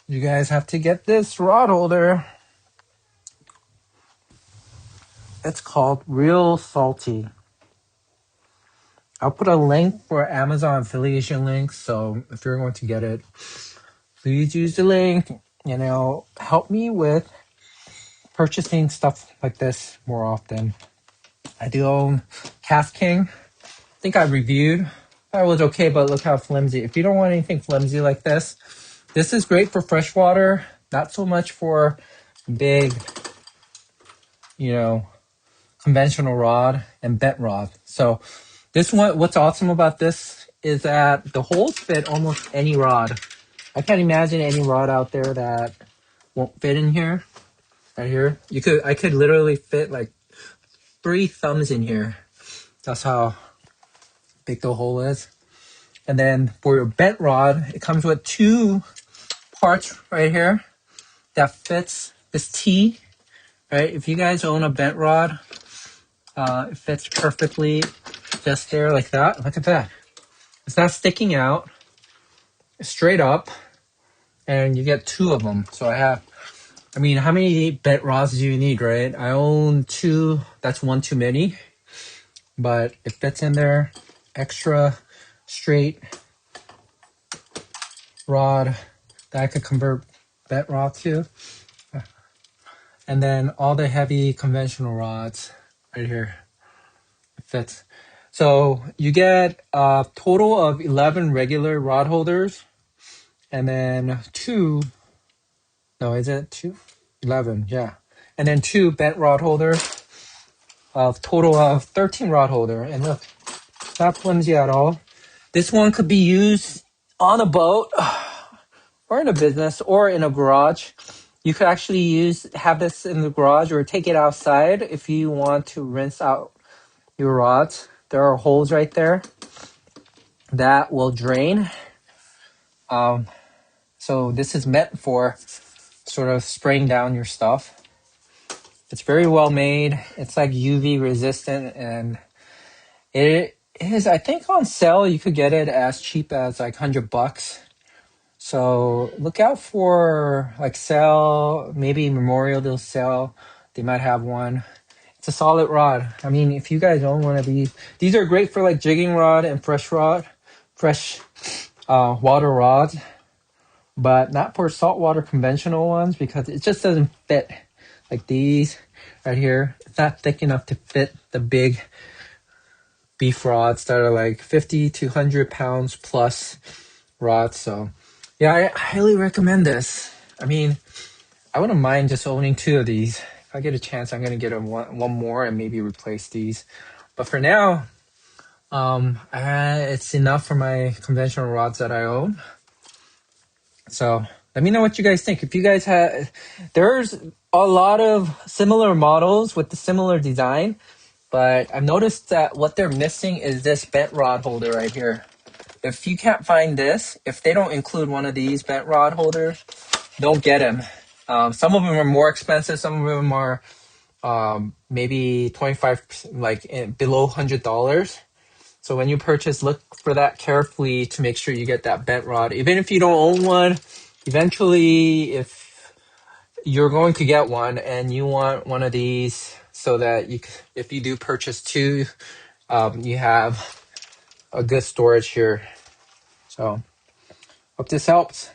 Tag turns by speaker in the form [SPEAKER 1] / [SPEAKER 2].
[SPEAKER 1] You guys have to get this rod holder. It's called Real Salty. I'll put a link for Amazon affiliation links, so if you're going to get it, please use the link and it'll help me with purchasing stuff like this more often. I do own Cast King. I think I reviewed. I was okay, but look how flimsy. If you don't want anything flimsy like this is great for freshwater, not so much for big, conventional rod and bent rod. So this one, what's awesome about this is that the holes fit almost any rod. I can't imagine any rod out there that won't fit in here. Right here, I could literally fit like 3 thumbs in here. That's how big the hole is. And then for your bent rod, it comes with 2 parts right here that fits this T. Right, if you guys own a bent rod, it fits perfectly just there like that. Look at that. It's not sticking out. It's straight up. And you get 2 of them. So how many bent rods do you need, right? I own 2. That's 1 too many. But it fits in there. Extra straight rod that I could convert bent rod to. And then all the heavy conventional rods right here. It fits. So you get a total of 11 regular rod holders. And then 2, no, is it 2? 11, yeah. And then 2 bent rod holders. Total of 13 rod holder. And look, it's not flimsy at all. This one could be used on a boat or in a business or in a garage. You could actually have this in the garage or take it outside if you want to rinse out your rods. There are holes right there that will drain. So this is meant for sort of spraying down your stuff. It's very well made. It's like UV resistant, and it is, I think, on sale. You could get it as cheap as like $100. So look out for like sale, maybe Memorial Day sale. They might have one. It's a solid rod. I mean, if you guys own one of these are great for like jigging rod and fresh water rods, but not for saltwater conventional ones because it just doesn't fit. Like these right here, it's not thick enough to fit the big beef rods that are like 50 to 100 pounds plus rods. So yeah, I highly recommend this. I mean, I wouldn't mind just owning 2 of these. If I get a chance, I'm gonna get one more and maybe replace these. But for now, it's enough for my conventional rods that I own. So let me know what you guys think. If you guys there's a lot of similar models with the similar design, but I've noticed that what they're missing is this bent rod holder right here. If you can't find this, if they don't include one of these bent rod holders, don't get them. Some of them are more expensive. Some of them are maybe 25%, like below $100. So when you purchase, look for that carefully to make sure you get that bent rod. Even if you don't own one, eventually if you're going to get one and you want one of these so that if you do purchase 2, you have a good storage here. So hope this helps.